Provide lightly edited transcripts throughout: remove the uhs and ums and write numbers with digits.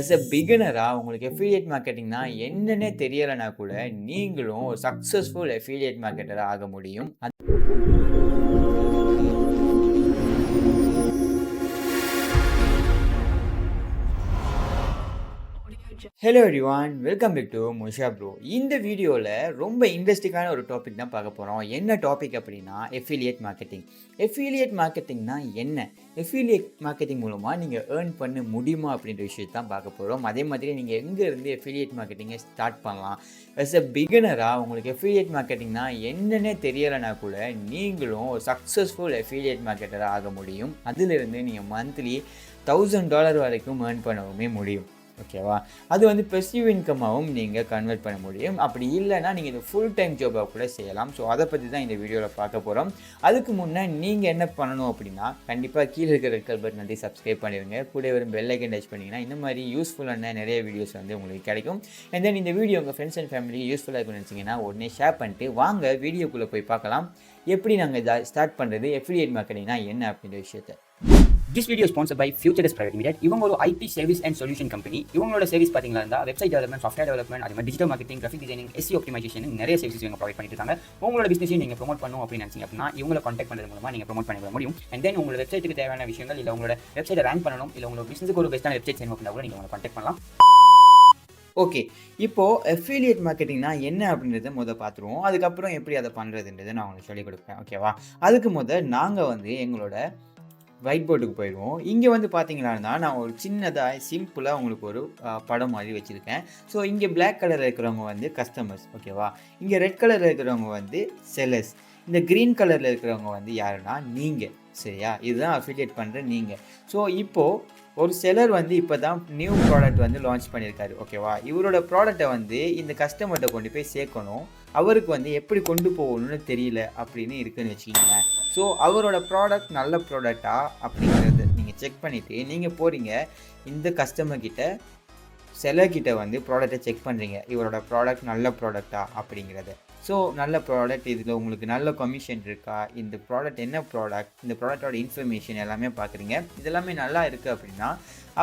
as a beginner உங்களுக்கு affiliate marketingனா என்னன்னே தெரியலனா கூட நீங்களும் ஒரு சக்சஸ்ஃபுல் affiliate marketer ஆக முடியும். Hello everyone, welcome back to முஷாப்ரோ. இந்த வீடியோவில் ரொம்ப இன்ட்ரெஸ்டிங்கான ஒரு டாபிக் தான் பார்க்க போகிறோம். என்ன டாபிக் அப்படின்னா எஃபிலியேட் மார்க்கெட்டிங். எஃபிலியேட் மார்க்கெட்டிங்னா என்ன, எஃபிலியேட் மார்க்கெட்டிங் மூலமாக நீங்கள் ஏர்ன் பண்ண முடியுமா அப்படின்ற விஷயத்தை தான் பார்க்க போகிறோம். அதே மாதிரி நீங்கள் எங்கேருந்து எஃபிலியேட் மார்க்கெட்டிங்கை ஸ்டார்ட் பண்ணலாம். as a பிகினராக உங்களுக்கு எஃபிலியேட் மார்க்கெட்டிங்னா என்னன்னே தெரியலைனா கூட நீங்களும் ஒரு சக்ஸஸ்ஃபுல் எஃபிலியேட் மார்க்கெட்டராக ஆக முடியும். அதிலிருந்து நீங்கள் மந்த்லி $1000 வரைக்கும் ஏர்ன் பண்ணவுமே முடியும். ஓகேவா? அது வந்து பெசிவ் இன்கமாகவும் நீங்கள் கன்வெர்ட் பண்ண முடியும். அப்படி இல்லைனா நீங்கள் இது ஃபுல் டைம் ஜாபாக கூட செய்யலாம். ஸோ அதை பற்றி தான் இந்த வீடியோவில் பார்க்க போகிறோம். அதுக்கு முன்னே நீங்கள் என்ன பண்ணணும் அப்படின்னா, கண்டிப்பாக கீழே இருக்கிற ரெட் கலர் பட்டன் வந்து சப்ஸ்கிரைப் பண்ணிடுங்க. கூட வரும் பெல் ஐக்கன் டச் பண்ணிங்கன்னா இந்த மாதிரி யூஸ்ஃபுல்லான நிறைய வீடியோஸ் வந்து உங்களுக்கு கிடைக்கும். அண்ட் தென் இந்த வீடியோ உங்கள் ஃப்ரெண்ட்ஸ் அண்ட் ஃபேமிலிக்கு யூஸ்ஃபுல்லாக இருக்குன்னு நினச்சிங்கன்னா உடனே ஷேர் பண்ணிட்டு வாங்க வீடியோக்குள்ளே போய் பார்க்கலாம். எப்படி நாங்கள் ஸ்டார்ட் பண்ணுறது, எஃபிலியேட் மார்க்கெட்டிங்னா என்ன அப்படின்ற விஷயத்தை. This video is sponsored by 𝗙ecie Private Limited. இவங்க ஒரு IT service and solution company. இவங்களோட சர்வீஸ் பார்த்தீங்களா இருந்தால் வெப்சைட் டெவலப்மெண்ட், சாஃப்ட்வேர் டெவலப்மெண்ட், அதே மாதிரி digital marketing, graphic designing, SEO optimisation நிறைய சர்வீஸ் இவங்க ப்ரொவைட் பண்ணிட்டு இருக்காங்க. உங்களோட பிசினஸையும் நீங்கள் ப்ரோமோட் பண்ணணும் அப்படின்னு நினச்சிங்க அப்படின்னா இவங்களை கான்டாக்ட் பண்ணுறது மூலமாக நீங்கள் ப்ரோமோட் பண்ணிக்க முடியும். அண்ட் தென் உங்களோட வெப்சைட்டுக்கு தேவையான விஷயங்கள், இல்லை உங்களோட வெப்சைட்டை ரேங்க் பண்ணணும், இல்லை உங்களோட பிசினஸுக்கு ஒரு பெஸ்ட்டான வெப்சைட் செய்யணும் அப்படின்னா கூட நீங்கள் உங்களை கான்டாக்ட் பண்ணலாம். ஓகே, இப்போது எஃபிலியேட் மார்க்கெட்டிங்னா என்ன அப்படின்றத பார்த்துருவோம். அதுக்கப்புறம் எப்படி அதை பண்ணுறதுன்றதை நான் உங்களுக்கு சொல்லிக் கொடுப்பேன். ஓகேவா? அதுக்கு நாங்கள் வந்து எங்களோட ஒயிட் போர்டுக்கு போயிடுவோம். இங்கே வந்து பார்த்தீங்கன்னா நான் ஒரு சின்னதாக சிம்பிளாக உங்களுக்கு ஒரு படம் மாதிரி வச்சுருக்கேன். ஸோ இங்கே பிளாக் கலரில் இருக்கிறவங்க வந்து கஸ்டமர்ஸ். ஓகேவா? இங்கே ரெட் கலரில் இருக்கிறவங்க வந்து செல்லர்ஸ். இந்த க்ரீன் கலரில் இருக்கிறவங்க வந்து யாருன்னா நீங்கள். சரியா? இதுதான் அஃபிலியேட் பண்ணுற நீங்கள். ஸோ இப்போது ஒரு செல்லர் வந்து இப்போ தான் நியூ ப்ராடக்ட் வந்து லான்ச் பண்ணியிருக்காரு. ஓகேவா? இவரோட ப்ராடக்டை வந்து இந்த கஸ்டமர்கிட்ட கொண்டு போய் சேர்க்கணும். அவருக்கு வந்து எப்படி கொண்டு போகணும்னு தெரியல அப்படின்னு இருக்குன்னு வச்சுக்கிங்க. ஸோ அவரோட ப்ராடக்ட் நல்ல ப்ராடக்டா அப்படிங்கிறத நீங்கள் செக் பண்ணிவிட்டு நீங்கள் போகிறீங்க இந்த கஸ்டமர்கிட்ட, செல்லர்கிட்ட வந்து ப்ராடக்டை செக் பண்ணுறீங்க. இவரோட ப்ராடக்ட் நல்ல ப்ராடக்டா அப்படிங்கிறத. ஸோ நல்ல ப்ராடக்ட், இதில் உங்களுக்கு நல்ல கமிஷன் இருக்கா, இந்த ப்ராடக்ட் என்ன ப்ராடக்ட், இந்த ப்ராடக்டோட இன்ஃபர்மேஷன் எல்லாமே பார்க்குறீங்க. இதெல்லாமே நல்லா இருக்குது அப்படின்னா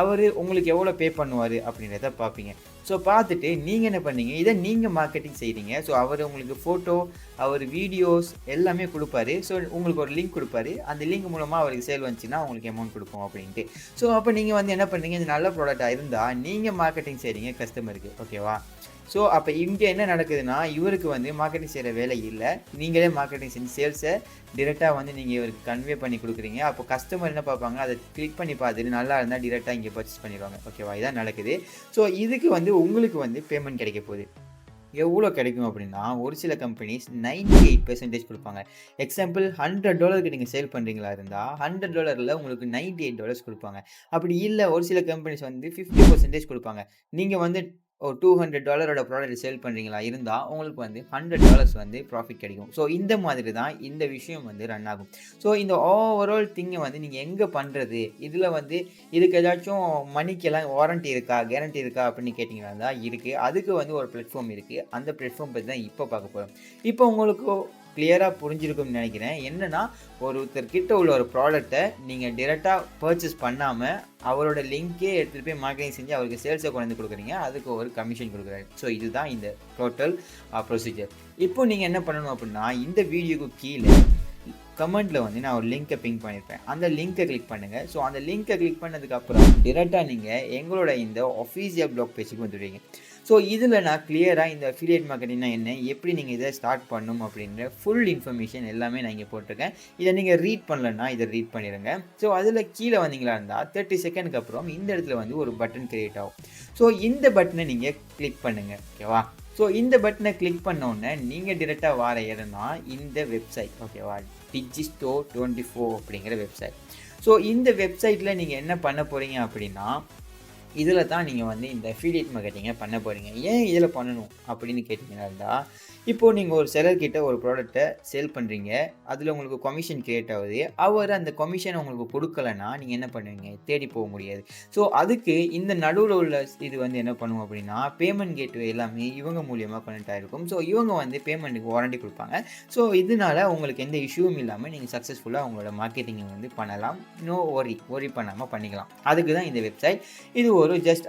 அவர் உங்களுக்கு எவ்வளோ பே பண்ணுவார் அப்படின்றத பார்ப்பீங்க. ஸோ பார்த்துட்டு நீங்கள் என்ன பண்ணீங்க, இதை நீங்கள் மார்க்கெட்டிங் செய்கிறீங்க. ஸோ அவர் உங்களுக்கு ஃபோட்டோ, அவர் வீடியோஸ் எல்லாமே கொடுப்பாரு. ஸோ உங்களுக்கு ஒரு லிங்க் கொடுப்பாரு. அந்த லிங்க் மூலமாக அவருக்கு சேல் வந்துச்சுன்னா உங்களுக்கு அமௌண்ட் கொடுப்போம் அப்படின்ட்டு. ஸோ அப்போ நீங்கள் வந்து என்ன பண்ணுறீங்க, இது நல்ல ப்ராடக்டாக இருந்தால் நீங்கள் மார்க்கெட்டிங் செய்கிறீங்க கஸ்டமருக்கு. ஓகேவா? ஸோ அப்போ இங்கே என்ன நடக்குதுன்னா, இவருக்கு வந்து மார்க்கெட்டிங் செய்கிற வேலை இல்லை. நீங்களே மார்க்கெட்டிங் செஞ்சு சேல்ஸை டிரெக்டாக வந்து நீங்கள் இவருக்கு கன்வே பண்ணி கொடுக்குறீங்க. அப்போ கஸ்டமர் என்ன பார்ப்பாங்க, அதை கிளிக் பண்ணி பார்த்துட்டு நல்லா இருந்தால் டிரெக்டாக இங்கே பர்ச்சேஸ் பண்ணிடுவாங்க. ஓகேவா? இதான் நடக்குது. ஸோ இதுக்கு வந்து உங்களுக்கு வந்து பேமெண்ட் கிடைக்க போகுது. எவ்வளோ கிடைக்கும் அப்படின்னா, ஒரு சில கம்பெனிஸ் 98% கொடுப்பாங்க. எக்ஸாம்பிள் $100க்கு நீங்கள் சேல் பண்ணுறீங்களா இருந்தால் $100 உங்களுக்கு $98 கொடுப்பாங்க. அப்படி இல்லை, ஒரு சில கம்பெனிஸ் வந்து 50% கொடுப்பாங்க. நீங்கள் வந்து ஒரு $200 ப்ராடக்ட் சேல் பண்ணுறீங்களா இருந்தால் உங்களுக்கு வந்து $100 வந்து ப்ராஃபிட் கிடைக்கும். ஸோ இந்த மாதிரி தான் இந்த விஷயம் வந்து ரன் ஆகும். ஸோ இந்த ஓவரால் திங்கை வந்து நீங்கள் எங்கே பண்ணுறது, இதில் வந்து இதுக்கு ஏதாச்சும் மணிக்கெல்லாம் வாரண்ட்டி இருக்கா, கேரண்டி இருக்கா அப்படின்னு கேட்டிங்கன்னா தான் இருக்குது. அதுக்கு வந்து ஒரு பிளாட்ஃபார்ம் இருக்குது. அந்த பிளாட்ஃபார்ம் பற்றி தான் இப்போ பார்க்க போகிறோம். இப்போ உங்களுக்கு கிளியராக புரிஞ்சிருக்கும்னு நினைக்கிறேன். என்னென்னா, ஒருத்தர்கிட்ட உள்ள ஒரு ப்ராடக்டை நீங்கள் டிரெக்டாக பர்ச்சேஸ் பண்ணாமல் அவரோட லிங்கே எடுத்துகிட்டு போய் மார்க்கெட்டிங் செஞ்சு அவருக்கு சேல்ஸை கொண்டு வந்து கொடுக்குறீங்க. அதுக்கு ஒரு கமிஷன் கொடுக்குறாரு. ஸோ இதுதான் இந்த டோட்டல் ப்ரொசீஜர். இப்போ நீங்கள் என்ன பண்ணணும் அப்படின்னா, இந்த வீடியோக்கு கீழே கமெண்ட்டில் வந்து நான் ஒரு லிங்க்கை பிங்க் பண்ணியிருப்பேன். அந்த லிங்க்கை கிளிக் பண்ணுங்கள். ஸோ அந்த லிங்க்கை கிளிக் பண்ணதுக்கப்புறம் டிரெக்டாக நீங்கள் எங்களோட இந்த 𝗙𝗶𝗹𝗶 ப்ளாக் பேஜுக்கு வந்துடுவீங்க. ஸோ இதில் நான் கிளியராக இந்த அஃபிலியேட் மார்க்கெட்டிங்னா என்ன, எப்படி நீங்கள் இதை ஸ்டார்ட் பண்ணணும் அப்படின்ற ஃபுல் இன்ஃபர்மேஷன் எல்லாமே நான் இங்கே போட்டிருக்கேன். இதை நீங்கள் ரீட் பண்ணலன்னா இதை ரீட் பண்ணிடுங்க. ஸோ அதில் கீழே வந்தீங்களா இருந்தால் 30 செகண்டுக்கு அப்புறம் இந்த இடத்துல வந்து ஒரு பட்டன் கிரியேட் ஆகும். ஸோ இந்த பட்டனை நீங்கள் கிளிக் பண்ணுங்கள். ஓகேவா? ஸோ இந்த பட்டனை கிளிக் பண்ணோன்னே நீங்கள் டிரெக்டாக வர இடம்னா இந்த வெப்சைட். ஓகேவா? 𝗙ecie𝗹𝗹𝘆 அப்படிங்கிற வெப்சைட். ஸோ இந்த வெப்சைட்டில் நீங்கள் என்ன பண்ண போகிறீங்க அப்படின்னா, இதில் தான் நீங்கள் வந்து இந்த அஃபிலியேட் மார்க்கெட்டிங்கை பண்ண போகிறீங்க. ஏன் இதில் பண்ணணும் அப்படின்னு கேட்டிங்கன்னா இருந்தால், இப்போது நீங்கள் ஒரு செல்லர்கிட்ட ஒரு ப்ராடக்ட்டை சேல் பண்ணுறீங்க. அதில் உங்களுக்கு கமிஷன் கிரியேட் ஆகுது. அவர் அந்த கமிஷனை உங்களுக்கு கொடுக்கலன்னா நீங்கள் என்ன பண்ணுவீங்க, தேடி போக முடியாது. ஸோ அதுக்கு இந்த நடுவில் உள்ள இது வந்து என்ன பண்ணுவோம் அப்படின்னா, பேமெண்ட் கேட்வே எல்லாமே இவங்க மூலியமாக கனெக்ட் ஆகிருக்கும். ஸோ இவங்க வந்து பேமெண்ட்டுக்கு வாரண்டி கொடுப்பாங்க. ஸோ இதனால் உங்களுக்கு எந்த இஷ்யூவும் இல்லாமல் நீங்கள் சக்ஸஸ்ஃபுல்லாக உங்களோட மார்க்கெட்டிங்கை வந்து பண்ணலாம். நோ ஒரி பண்ணாமல் பண்ணிக்கலாம். அதுக்கு தான் இந்த வெப்சைட். இது ஒரு ஜஸ்ட்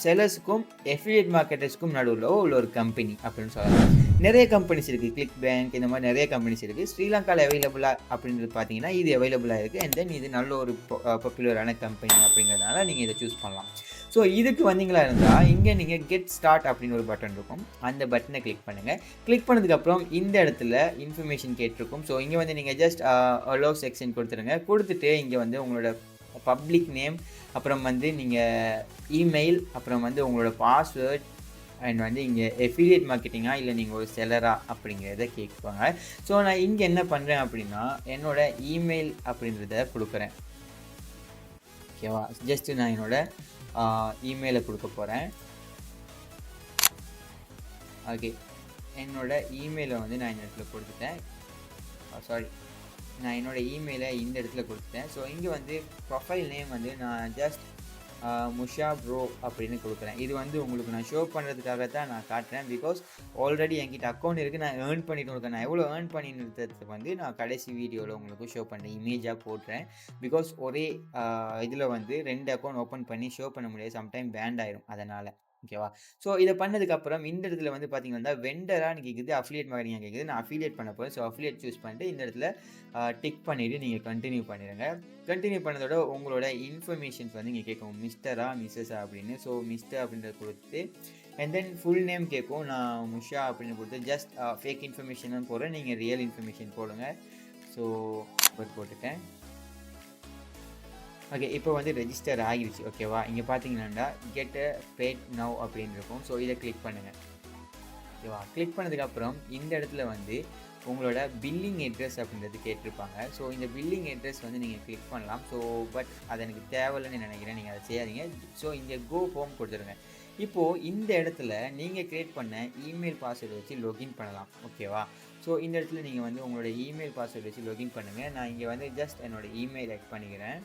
செல்லர்ஸுக்கும் எஃபிலியேட் மார்க்கெட்டர்ஸ்க்கும் நடுவில் உள்ள ஒரு கம்பெனி அப்படின்னு சொல்லலாம். நிறைய கம்பெனிஸ் இருக்குது, கிளிக் பேங்க் இந்த மாதிரி நிறைய கம்பெனிஸ் இருக்குது. ஸ்ரீலங்காவில் அவைலபிளாக அப்படின்றது பார்த்தீங்கன்னா இது அவைலபிளாக இருக்குது. அண்ட் தென் இது நல்ல ஒரு பாப்புலரான கம்பெனி அப்படிங்கிறதுனால நீங்கள் இதை சூஸ் பண்ணலாம். ஸோ இதுக்கு வந்தீங்களா இருந்தால் இங்கே நீங்கள் கெட் ஸ்டார்ட் அப்படின்னு ஒரு பட்டன் இருக்கும். அந்த பட்டனை கிளிக் பண்ணுங்கள். கிளிக் பண்ணதுக்கப்புறம் இந்த இடத்துல இன்ஃபர்மேஷன் கேட்டிருக்கும். ஸோ இங்கே வந்து நீங்கள் ஜஸ்ட் அலோ செக்ஷன் கொடுத்துருங்க. கொடுத்துட்டு இங்கே வந்து உங்களோட பப்ளிக் நேம், அப்புறம் வந்து நீங்கள் இமெயில், அப்புறம் வந்து உங்களோட பாஸ்வேர்ட், அண்ட் வந்து இங்கே எஃபிலியேட் மார்க்கெட்டிங்கா இல்லை நீங்கள் ஒரு செல்லரா அப்படிங்கிறத கேட்பாங்க. ஸோ நான் இங்கே என்ன பண்ணுறேன் அப்படின்னா என்னோடய இமெயில் அப்படின்றத கொடுக்குறேன். ஓகேவா, ஜஸ்ட்டு நான் என்னோட இமெயிலை கொடுக்க போகிறேன். ஓகே, என்னோடய இமெயிலை வந்து நான் இந்த இடத்துல கொடுத்துட்டேன். சாரி, நான் என்னோடய இமெயிலை இந்த இடத்துல கொடுத்துட்டேன். ஸோ இங்கே வந்து ப்ரொஃபைல் நேம் வந்து நான் ஜஸ்ட் முஷாப்ரோ அப்படின்னு கொடுக்குறேன். இது வந்து உங்களுக்கு நான் ஷோ பண்ணுறதுக்காக தான் நான் காட்டுறேன். பிகாஸ் ஆல்ரெடி என்கிட்ட அக்கௌண்ட் இருக்குது, நான் ஏர்ன் பண்ணிட்டு இருக்கேன். நான் எவ்வளோ ஏர்ன் பண்ணிட்டு வந்து நான் கடைசி வீடியோவில் உங்களுக்கு ஷோ பண்ணுறேன், இமேஜாக போடுறேன். பிகாஸ் ஒரே இதில் வந்து 2 அக்கௌண்ட் ஓப்பன் பண்ணி ஷோ பண்ண முடியாது, சம்டைம் பேண்ட் ஆயிரும், அதனால். ஓகேவா. ஸோ இதை பண்ணதுக்கப்புறம் இந்த இடத்துல வந்து பார்த்தீங்கன்னா வெண்டராக கேட்குது, அஃபிலியேட் மார்க்கெட்டிங் கேட்குது. நான் அஃபிலியேட் பண்ண போகிறேன். ஸோ அஃபிலியேட் சூஸ் பண்ணிட்டு இந்த இடத்துல டிக் பண்ணிவிட்டு நீங்கள் கண்டினியூ பண்ணிடுங்க. கண்டினியூ பண்ணதோட உங்களோட இன்ஃபர்மேஷன்ஸ் வந்து இங்கே கேட்கும், மிஸ்டரா மிஸ்ஸஸா அப்படின்னு. ஸோ மிஸ்டர் அப்படின்றத கொடுத்து அண்ட் தென் ஃபுல் நேம் கேட்கும். நான் முஷா அப்படின்னு கொடுத்து ஜஸ்ட் ஃபேக் இன்ஃபர்மேஷன் தான் போடுறேன், நீங்கள் ரியல் இன்ஃபர்மேஷன் போடுங்க. ஸோ போட்டுட்டேன். ஓகே, இப்போ வந்து ரெஜிஸ்டர் ஆகிடுச்சு. ஓகேவா, இங்கே பார்த்தீங்கன்னா கெட் பேட் நவ் அப்படின்னு இருக்கும். ஸோ இதை கிளிக் பண்ணுங்கள். ஓகேவா, கிளிக் பண்ணதுக்கப்புறம் இந்த இடத்துல வந்து உங்களோட பில்லிங் அட்ரஸ் அப்படின்றது கேட்டிருப்பாங்க. ஸோ இந்த பில்லிங் அட்ரஸ் வந்து நீங்கள் கிளிக் பண்ணலாம். ஸோ பட் அது எனக்கு தேவையில்லைன்னு நினைக்கிறேன், நீங்கள் அதை செய்யாதீங்க. ஸோ இங்கே கோ ஹோம் கொடுத்துருங்க. இப்போது இந்த இடத்துல நீங்கள் க்ரியேட் பண்ண இமெயில் பாஸ்வேர்டு வச்சு லொகின் பண்ணலாம். ஓகேவா, ஸோ இந்த இடத்துல நீங்கள் வந்து உங்களோட இமெயில் பாஸ்வேர்டு வச்சு லொகின் பண்ணுங்கள். நான் இங்கே வந்து ஜஸ்ட் என்னோடய இமெயில் ஆட் பண்ணிக்கிறேன்.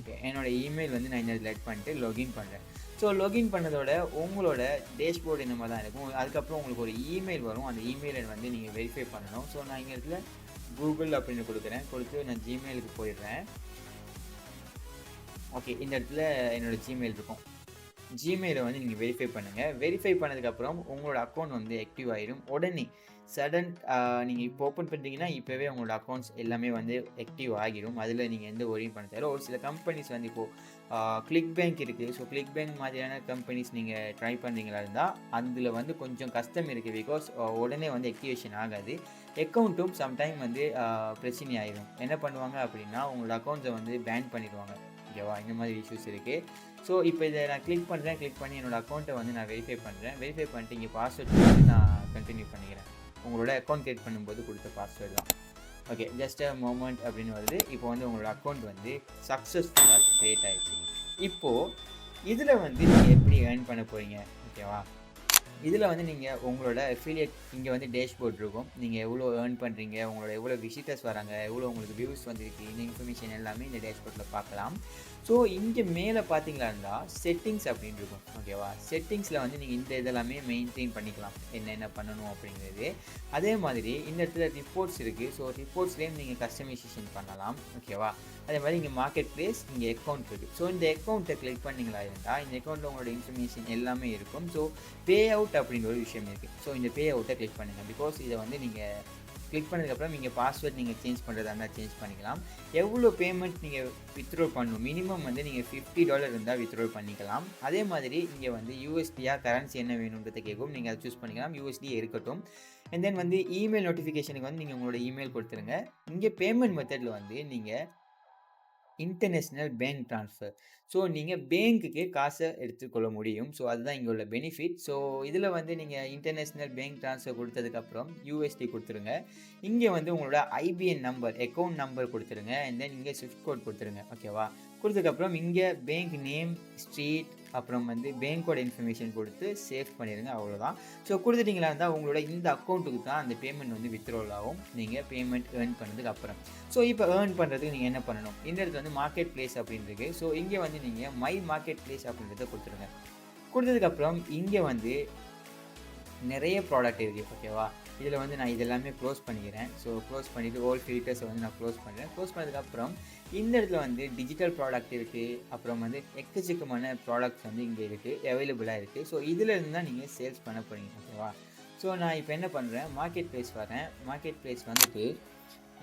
ஓகே, என்னோடய இமெயில் வந்து நான் இந்த இடத்துல ஆட் பண்ணிட்டு லொகின் பண்ணுறேன். ஸோ லொகின் பண்ணதோட உங்களோட டேஷ்போர்டு இந்த மாதிரி தான் இருக்கும். அதுக்கப்புறம் உங்களுக்கு ஒரு இமெயில் வரும். அந்த இமெயிலை வந்து நீங்கள் வெரிஃபை பண்ணணும். ஸோ நான் இங்கே இடத்துல கூகுள் அப்படின்னு கொடுக்குறேன். கொடுத்து நான் ஜிமெயிலுக்கு போயிடுறேன். ஓகே, இந்த இடத்துல என்னோடய ஜிமெயில் இருக்கும். ஜிமெயிலை வந்து நீங்கள் வெரிஃபை பண்ணுங்கள். வெரிஃபை பண்ணதுக்கப்புறம் உங்களோட அக்கௌண்ட் வந்து ஆக்டிவ் ஆகிடும். உடனே சடன் நீங்கள் இப்போ ஓப்பன் பண்ணுறீங்கன்னா இப்போவே உங்களோட அக்கௌண்ட்ஸ் எல்லாமே வந்து ஆக்டிவ் ஆகிடும். அதில் நீங்கள் எந்த ஒரியும் பண்ண தேவை. ஒரு சில கம்பெனிஸ் வந்து இப்போது கிளிக் பேங்க் இருக்குது. ஸோ கிளிக் பேங்க் மாதிரியான கம்பெனிஸ் நீங்கள் ட்ரை பண்ணுறீங்களா இருந்தால் அதில் வந்து கொஞ்சம் கஷ்டம் இருக்குது. பிகாஸ் உடனே வந்து ஆக்டிவேஷன் ஆகாது. அக்கௌண்ட்டும் சம்டைம் வந்து பிரச்சனை ஆகிடும். என்ன பண்ணுவாங்க அப்படின்னா உங்களோட அக்கௌண்ட்ஸை வந்து பேன் பண்ணிடுவாங்க. ஓகேவா, இந்த மாதிரி இஷ்யூஸ் இருக்குது. ஸோ இப்போ இதை நான் கிளிக் பண்ணுறேன். கிளிக் பண்ணி என்னோடய அக்கௌண்ட்டை வந்து நான் வெரிஃபை பண்ணுறேன். வெரிஃபை பண்ணிட்டு இங்கே பாஸ்வேர்ட் வந்து நான் கண்டினியூ பண்ணிக்கிறேன். உங்களோட அக்கௌண்ட் க்ரியேட் பண்ணும்போது கொடுத்த பாஸ்வேர்டு தான். ஓகே, ஜஸ்ட் அ மொமெண்ட் அப்படின்னு வருது. இப்போ வந்து உங்களோட அக்கௌண்ட் வந்து சக்ஸஸ்ஃபுல்லாக க்ரியேட் ஆகிடுச்சு. இப்போது இதில் வந்து நீங்கள் எப்படி ஏர்ன் பண்ண போகிறீங்க. ஓகேவா, இதில் வந்து நீங்கள் உங்களோட அஃபிலியேட் இங்கே வந்து டேஷ்போர்ட் இருக்கும். நீங்கள் எவ்வளோ ஏர்ன் பண்ணுறீங்க, உங்களோட எவ்வளோ விசிட்டர்ஸ் வராங்க, எவ்வளோ உங்களுக்கு வியூஸ் வந்துருக்கு, இந்த இன்ஃபர்மேஷன் எல்லாமே இந்த டேஷ்போர்ட்டில் பார்க்கலாம். ஸோ இங்கே மேலே பார்த்தீங்களா இருந்தால் செட்டிங்ஸ் அப்படின்னு இருக்கும். ஓகேவா, செட்டிங்ஸில் வந்து நீங்கள் இந்த இதெல்லாமே மெயின்டைன் பண்ணிக்கலாம், என்னென்ன பண்ணணும் அப்படிங்கிறது. அதே மாதிரி இந்த இடத்துல ரிப்போர்ட்ஸ் இருக்குது. ஸோ ரிப்போர்ட்ஸ்லேயும் நீங்கள் கஸ்டமைசேஷன் பண்ணலாம். ஓகேவா, அதே மாதிரி இங்கே மார்க்கெட் பிளேஸ், இங்கே அக்கௌண்ட் இருக்குது. ஸோ இந்த அக்கௌண்ட்டை கிளிக் பண்ணிங்களா இருந்தால் இந்த அக்கௌண்ட்டில் உங்களோட இன்ஃபர்மேஷன் எல்லாமே இருக்கும். ஸோ பே அவுட் அப்படிங்கிற ஒரு விஷயம் இருக்குது. ஸோ இந்த பே அவுட்டை கிளிக் பண்ணுங்கள். பிகாஸ் இதை வந்து நீங்கள் கிளிக் பண்ணதுக்கப்புறம் நீங்கள் பாஸ்வேர்ட் நீங்கள் சேஞ்ச் பண்ணுறதா இருந்தால் சேஞ்ச் பண்ணிக்கலாம். எவ்வளோ பேமெண்ட் நீங்கள் வித்ட்ரா பண்ணணும், மினிமம் வந்து நீங்கள் $50 இருந்தால் வித்ட்ரா பண்ணிக்கலாம். அதே மாதிரி இங்கே வந்து யூஎஸ்டியா கரன்சி என்ன வேணுன்றதை கேட்கும், நீங்கள் அதை சூஸ் பண்ணிக்கலாம். யூஎஸ்டி இருக்கட்டும். அண்ட் தென் வந்து இமெயில் நோட்டிஃபிகேஷனுக்கு வந்து நீங்கள் உங்களோட இமெயில் கொடுத்துருங்க. இங்கே பேமெண்ட் மெத்தடில் வந்து நீங்கள் இன்டர்நேஷ்னல் பேங்க் ட்ரான்ஸ்ஃபர். ஸோ நீங்கள் பேங்க்குக்கு காசை எடுத்துக்கொள்ள முடியும். ஸோ அதுதான் இங்கே உள்ள பெனிஃபிட். ஸோ இதில் வந்து நீங்கள் இன்டர்நேஷ்னல் பேங்க் ட்ரான்ஸ்ஃபர் கொடுத்ததுக்கப்புறம் யூஎஸ்டி கொடுத்துருங்க. இங்கே வந்து உங்களோட ஐபிஎன் நம்பர், அக்கௌண்ட் நம்பர் கொடுத்துருங்க. அண்ட் தென் இங்கே ஸ்விஃப்ட் கோட் கொடுத்துருங்க. ஓகேவா, கொடுத்ததுக்கப்புறம் இங்கே பேங்க் நேம், ஸ்ட்ரீட், அப்புறம் வந்து பேங்க்கோட இன்ஃபர்மேஷன் கொடுத்து சேவ் பண்ணிடுங்க. அவ்வளோதான். ஸோ கொடுத்துட்டிங்களா இருந்தால் உங்களோட இந்த அக்கௌண்ட்டுக்கு தான் அந்த பேமெண்ட் வந்து வித்ட்ரால் ஆகும், நீங்கள் பேமெண்ட் ஏர்ன் பண்ணதுக்கு அப்புறம். ஸோ இப்போ ஏர்ன் பண்ணுறதுக்கு நீங்கள் என்ன பண்ணணும், இந்த இடத்துல வந்து மார்க்கெட் பிளேஸ் அப்படின்றது. ஸோ இங்கே வந்து நீங்கள் மை மார்க்கெட் பிளேஸ் அப்படின்றத கொடுத்துருங்க. கொடுத்ததுக்கப்புறம் இங்கே வந்து நிறைய ப்ராடக்ட் இருக்குது. ஓகேவா? இதில் வந்து நான் இதெல்லாமே க்ளோஸ் பண்ணிக்கிறேன். ஸோ க்ளோஸ் பண்ணிவிட்டு ஓல் ஃபில்டர்ஸை வந்து நான் க்ளோஸ் பண்ணுறேன். க்ளோஸ் பண்ணதுக்கப்புறம் இந்த இடத்துல வந்து டிஜிட்டல் ப்ராடக்ட் இருக்குது, அப்புறம் வந்து எக்கச்சக்கமான ப்ராடக்ட்ஸ் வந்து இங்கே இருக்குது, அவைலபிளாக இருக்குது. ஸோ இதில் இருந்து தான் நீங்கள் சேல்ஸ் பண்ண போகிறீங்க. ஓகேவா? ஸோ நான் இப்போ என்ன பண்ணுறேன், மார்க்கெட் ப்ளேஸ் வரேன். மார்க்கெட் ப்ளேஸ் வந்துட்டு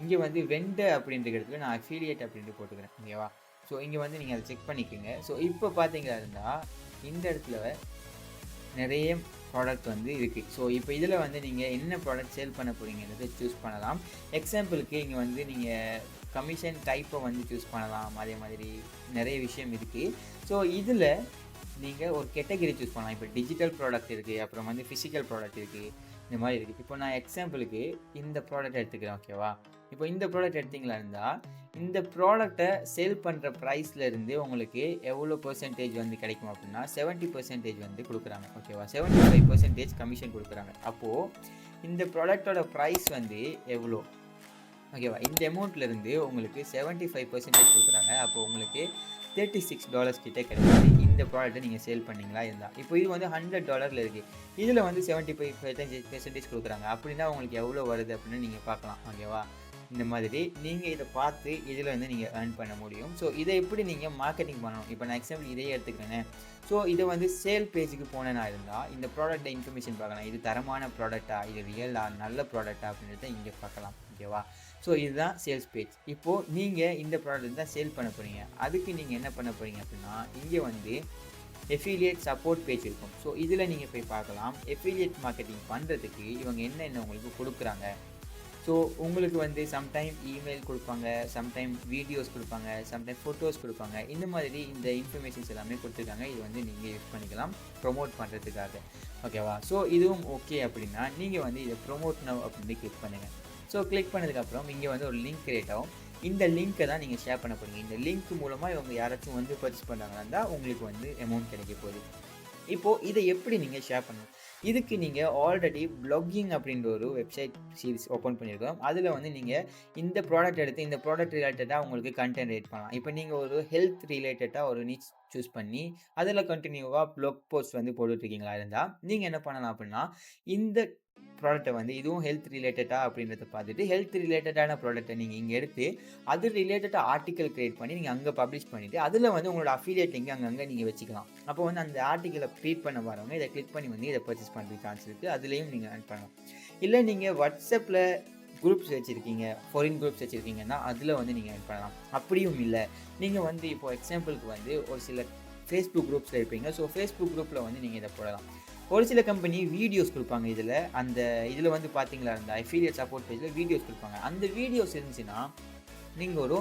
இங்கே வந்து வெண்டர் அப்படின்ற இடத்துல நான் அஃபிலியேட் அப்படின்ட்டு போட்டுக்கிறேன். ஓகேவா? ஸோ இங்கே வந்து நீங்கள் அதை செக் பண்ணிக்கோங்க. ஸோ இப்போ பார்த்தீங்களா இருந்தால் இந்த இடத்துல நிறைய ப்ராடக்ட் வந்து இருக்குது. ஸோ இப்போ இதில் வந்து நீங்கள் என்ன ப்ராடக்ட் சேல் பண்ண போகிறீங்கிறத சூஸ் பண்ணலாம். எக்ஸாம்பிளுக்கு இங்கே வந்து நீங்கள் கமிஷன் டைப்பை வந்து சூஸ் பண்ணலாம். அதே மாதிரி நிறைய விஷயம் இருக்குது. ஸோ இதில் நீங்கள் ஒரு கேட்டகரி சூஸ் பண்ணலாம். இப்போ டிஜிட்டல் ப்ராடக்ட் இருக்குது, அப்புறம் வந்து ஃபிசிக்கல் ப்ராடக்ட் இருக்குது, இந்த மாதிரி இருக்குது. இப்போ நான் எக்ஸாம்பிளுக்கு இந்த ப்ராடக்ட் எடுத்துக்கிறேன். ஓகேவா? இப்போ இந்த ப்ராடக்ட் எடுத்திங்களா இருந்தால் இந்த ப்ராடக்டை சேல் பண்ணுற ப்ரைஸ்லேருந்து உங்களுக்கு எவ்வளோ பர்சன்டேஜ் வந்து கிடைக்கும் அப்படின்னா 70% வந்து கொடுக்குறாங்க. ஓகேவா? 75% கமிஷன் கொடுக்குறாங்க. அப்போது இந்த ப்ராடக்டோட ப்ரைஸ் வந்து எவ்வளோ? ஓகேவா? இந்த அமௌண்ட்லேருந்து உங்களுக்கு 75% கொடுக்குறாங்க. அப்போது உங்களுக்கு $36 கிட்டே கிடைக்குது இந்த ப்ராடக்ட்டை நீங்கள் சேல் பண்ணிங்களா இருந்தால். இப்போ இது வந்து $100 இருக்குது. இதில் வந்து 75% கொடுக்குறாங்க. அப்படின்னா உங்களுக்கு எவ்வளோ வருது அப்படின்னு நீங்கள் பார்க்கலாம். ஓகேவா? இந்த மாதிரி நீங்கள் இதை பார்த்து இதில் வந்து நீங்கள் ஏர்ன் பண்ண முடியும். ஸோ இதை எப்படி நீங்கள் மார்க்கெட்டிங் பண்ணணும், இப்போ நான் எக்ஸாம்பிள் இதையே எடுத்துக்கிறேன். ஸோ இதை வந்து சேல் பேஜுக்கு போனேன்னா இருந்தால் இந்த ப்ராடக்ட்டை இன்ஃபர்மேஷன் பார்க்கலாம். இது தரமான ப்ராடக்ட்டா, இது ரியலா, நல்ல ப்ராடக்ட்டா அப்படின்றத இங்கே பார்க்கலாம். ஓகேவா? ஸோ இதுதான் சேல்ஸ் பேஜ். இப்போது நீங்கள் இந்த ப்ராடக்ட் தான் சேல் பண்ண போகிறீங்க. அதுக்கு நீங்கள் என்ன பண்ண போகிறீங்க அப்படின்னா இங்கே வந்து எஃபிலியேட் சப்போர்ட் பேஜ் இருக்கும். ஸோ இதில் நீங்கள் போய் பார்க்கலாம். எஃபிலியேட் மார்க்கெட்டிங் பண்ணுறதுக்கு இவங்க என்னென்ன உங்களுக்கு கொடுக்குறாங்க. ஸோ உங்களுக்கு வந்து சம்டைம் இமெயில் கொடுப்பாங்க, சம்டைம் வீடியோஸ் கொடுப்பாங்க, சம்டைம் ஃபோட்டோஸ் கொடுப்பாங்க. இந்த மாதிரி இந்த இன்ஃபர்மேஷன்ஸ் எல்லாமே கொடுத்துருக்காங்க. இது வந்து நீங்கள் யூஸ் பண்ணிக்கலாம் ப்ரொமோட் பண்ணுறதுக்காக. ஓகேவா? ஸோ இதுவும் ஓகே அப்படின்னா நீங்கள் வந்து இதை ப்ரொமோட் நவ் அப்படின்னு கிளிக் பண்ணுங்கள். ஸோ கிளிக் பண்ணதுக்கப்புறம் இங்கே வந்து ஒரு லிங்க் கிரியேட் ஆகும். இந்த லிங்க்கை தான் நீங்கள் ஷேர் பண்ண போகிறீங்க. இந்த லிங்க் மூலமாக இவங்க யாராச்சும் வந்து பர்ச்சேஸ் பண்ணுறாங்கன்னா உங்களுக்கு வந்து அமௌண்ட் கிடைக்க போகுது. இப்போது இதை எப்படி நீங்கள் ஷேர் பண்ணணும், இதுக்கு நீங்கள் ஆல்ரெடி ப்ளாகிங் அப்படின்ற ஒரு வெப்சைட் சீரிஸ் ஓப்பன் பண்ணியிருக்கோம். அதில் வந்து நீங்கள் இந்த ப்ராடக்ட் எடுத்து இந்த ப்ராடக்ட் ரிலேட்டடாக உங்களுக்கு கண்டென்ட் ரைட் பண்ணலாம். இப்போ நீங்கள் ஒரு ஹெல்த் ரிலேட்டடாக ஒரு நிச் சூஸ் பண்ணி அதில் கண்டினியூவாக ப்ளாக் போஸ்ட் வந்து போட்டுட்ருக்கீங்களா இருந்தால் நீங்கள் என்ன பண்ணலாம் அப்படின்னா இந்த ப்ராடக்ட்டை வந்து இதுவும் ஹெல்த் ரிலேட்டடாக அப்படின்றத பார்த்துட்டு ஹெல்த் ரிலேட்டடான ப்ராடக்ட்டை நீங்கள் இங்கே எடுத்து அது ரிலேட்டடாக ஆர்டிக்கல் க்ரியேட் பண்ணி நீங்கள் அங்கே பப்ளிஷ் பண்ணிவிட்டு அதில் வந்து உங்களோட அஃபிலியேட் லிங்க் அங்கங்கே நீங்கள் வச்சுக்கலாம். அப்போ வந்து அந்த ஆர்டிக்கலை ரீட் பண்ண வரவங்க இதை கிளிக் பண்ணி வந்து இதை பர்ச்சேஸ் பண்ணுறதுக்கு சான்ஸ் இருக்குது. அதுலேயும் நீங்கள் ஏர்ன் பண்ணலாம். இல்லை நீங்கள் வாட்ஸ்அப்பில் குரூப்ஸ் வச்சுருக்கீங்க, ஃபாரின் குரூப்ஸ் வச்சுருக்கீங்கன்னா அதில் வந்து நீங்கள் ஏர்ன் பண்ணலாம். அப்படியும் இல்லை நீங்கள் வந்து இப்போது எக்ஸாம்பிளுக்கு வந்து ஒரு சில ஃபேஸ்புக் குரூப்ஸில் இருப்பீங்க. ஸோ ஃபேஸ்புக் குரூப்பில் வந்து நீங்கள் இதை போடலாம். ஒரு சில கம்பெனி வீடியோஸ் கொடுப்பாங்க. இதில் வந்து பார்த்தீங்களா இந்த அஃபிலியேட் சப்போர்ட் பேஜில் வீடியோஸ் கொடுப்பாங்க. அந்த வீடியோஸ் இருந்துச்சுன்னா நீங்கள் ஒரு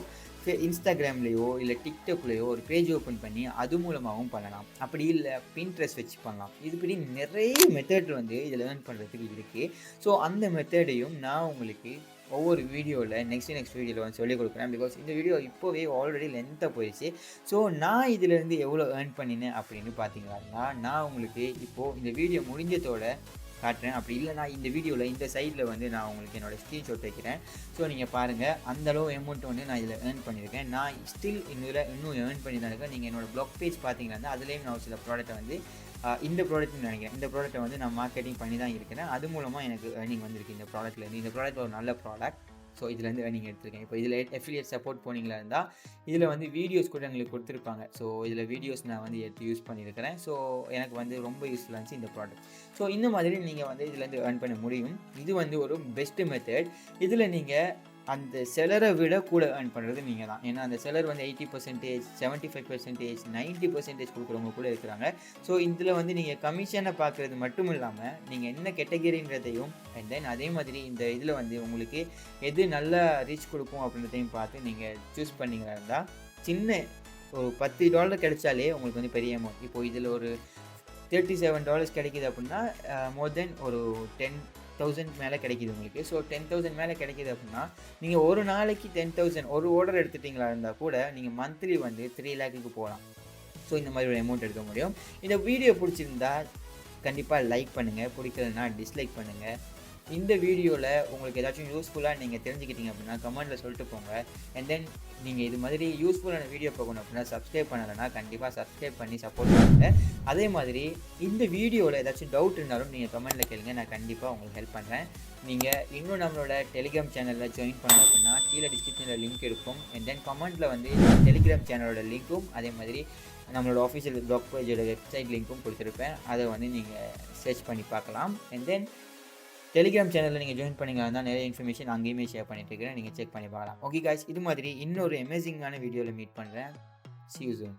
இன்ஸ்டாகிராம்லேயோ இல்லை டிக்டாக்லேயோ ஒரு பேஜ் ஓப்பன் பண்ணி அது மூலமாகவும் பண்ணலாம். அப்படி இல்லை பின்ட்ரெஸ்ட் வச்சு பண்ணலாம். இதுபடி நிறைய மெத்தட் வந்து இதில் ஏர்ன் பண்ணுறதுக்கு இருக்குது. ஸோ அந்த மெத்தடையும் நான் உங்களுக்கு ஒவ்வொரு வீடியோவில் நெக்ஸ்ட் வீடியோவில் வந்து சொல்லிக் கொடுக்குறேன். பிகாஸ் இந்த வீடியோ இப்போவே ஆல்ரெடி லென்த்தாக போயிடுச்சு. ஸோ நான் இதிலேருந்து எவ்வளோ ஏர்ன் பண்ணினேன் அப்படின்னு பார்த்தீங்கன்னா நான் உங்களுக்கு இப்போது இந்த வீடியோ முடிஞ்சதோட காட்டுறேன். அப்படி இல்லைனா இந்த வீடியோவில் இந்த சைடில் வந்து நான் உங்களுக்கு என்னோடய ஸ்க்ரீன்ஷாட் வைக்கிறேன். ஸோ நீங்கள் பாருங்கள் அந்தளவு அமௌண்ட் வந்து நான் இதில் ஏர்ன் பண்ணியிருக்கேன். நான் ஸ்டில் இன்னும் ஏர்ன் பண்ணி தான் இருக்கேன். நீங்கள் என்னோடய ப்ளாக் பேஜ் பார்த்தீங்கன்னா அதுலேயும் நான் சில ப்ராடக்ட்டை வந்து இந்த ப்ராடக்ட்னு நினைக்கிறேன். இந்த ப்ராடக்ட்டை வந்து நான் மார்க்கெட்டிங் பண்ணி தான் இருக்கிறேன். அது மூலமாக எனக்கு ஏர்னிங் வந்திருக்கு இந்த ப்ராடக்ட்லேருந்து. இந்த ப்ராடக்ட் ஒரு நல்ல ப்ராடக்ட். ஸோ இதுலேருந்து ஏர்னிங் எடுத்திருக்கேன். இப்போ இதில் அஃபிலியேட் சப்போர்ட் போனீங்களா இருந்தால் இதில் வந்து வீடியோஸ் கூட எங்களுக்கு கொடுத்துருப்பாங்க. ஸோ இதில் வீடியோஸ் நான் வந்து எடுத்து யூஸ் பண்ணியிருக்கிறேன். ஸோ எனக்கு வந்து ரொம்ப யூஸ்ஃபுல்லாக இருந்துச்சு இந்த ப்ராடக்ட். ஸோ இந்த மாதிரி நீங்கள் வந்து இதுலேருந்து ஏர்ன் பண்ண முடியும். இது வந்து ஒரு பெஸ்ட்டு மெத்தட். இதில் நீங்கள் அந்த செலரை விட கூட ஏர்ன் பண்ணுறது நீங்கள் தான். ஏன்னா அந்த செலர் வந்து 80%, 75%, 90% கொடுக்குறவங்க கூட இருக்கிறாங்க. ஸோ இதில் வந்து நீங்கள் கமிஷனை பார்க்குறது மட்டும் இல்லாமல் நீங்கள் என்ன கேட்டகரின்றதையும் அண்ட் தென் அதே மாதிரி இந்த இதில் வந்து உங்களுக்கு எது நல்லா ரீச் கொடுக்கும் அப்படின்றதையும் பார்த்து நீங்கள் சூஸ் பண்ணிங்களா இருந்தால் சின்ன ஒரு $10 கிடைச்சாலே உங்களுக்கு வந்து பெரிய அமௌண்ட். இப்போது இதில் ஒரு $37 கிடைக்கிது அப்படின்னா மோர் தென் ஒரு 10,000 மேலே கிடைக்கிது உங்களுக்கு. ஸோ 10,000 மேலே கிடைக்கிது அப்படின்னா நீங்கள் ஒரு நாளைக்கு 10,000 ஒரு ஆர்டர் எடுத்துட்டிங்களா இருந்தால் கூட நீங்கள் மந்த்லி வந்து 3 lakhக்கு போகலாம். ஸோ இந்த மாதிரி ஒரு அமௌண்ட் எடுக்க முடியும். இந்த வீடியோ பிடிச்சிருந்தா கண்டிப்பாக லைக் பண்ணுங்கள், பிடிக்கலன்னா டிஸ்லைக் பண்ணுங்கள். இந்த வீடியோவில் உங்களுக்கு ஏதாச்சும் யூஸ்ஃபுல்லாக நீங்கள் தெரிஞ்சுக்கிட்டீங்க அப்படின்னா கமெண்ட்டில் சொல்லிட்டு போங்க. அண்ட் தென் நீங்கள் இது மாதிரி யூஸ்ஃபுல்லான வீடியோ பார்க்கணும் அப்படின்னா சப்ஸ்கிரைப் பண்ணலைன்னா கண்டிப்பாக சப்ஸ்கிரைப் பண்ணி சப்போர்ட் பண்ணுங்கள். அதே மாதிரி இந்த வீடியோவில் ஏதாச்சும் டவுட் இருந்தாலும் நீங்கள் கமெண்ட்டில் கேளுங்க, நான் கண்டிப்பாக உங்களுக்கு ஹெல்ப் பண்ணுறேன். நீங்கள் இன்னும் நம்மளோட டெலிகிராம் சேனலில் ஜாயின் பண்ணல அப்படின்னா கீழே டிஸ்கிரிப்ஷனில் லிங்க் இருக்கும். அண்ட் தென் கமெண்ட்டில் வந்து டெலிகிராம் சேனலோட லிங்க்கும் அதே மாதிரி நம்மளோட ஆஃபீஷியல் பிளாக் பேஜோட வெப்சைட் லிங்க்கும் கொடுத்துருப்பேன். அதை வந்து நீங்கள் சர்ச் பண்ணி பார்க்கலாம். அண்ட் தென் டெலிகிராம் சேனலில் நீங்கள் ஜாயின் பண்ணிங்கன்னா தான் நிறைய இன்ஃபர்மேஷன் அங்கேயுமே ஷேர் பண்ணிட்டு இருக்கிறேன், நீங்கள் செக் பண்ணி பார்க்கலாம். ஓகே காய்ஸ், இது மாதிரி இன்னொரு அமேசிங்கான வீடியோவில் மீட் பண்ணுறேன். See you soon.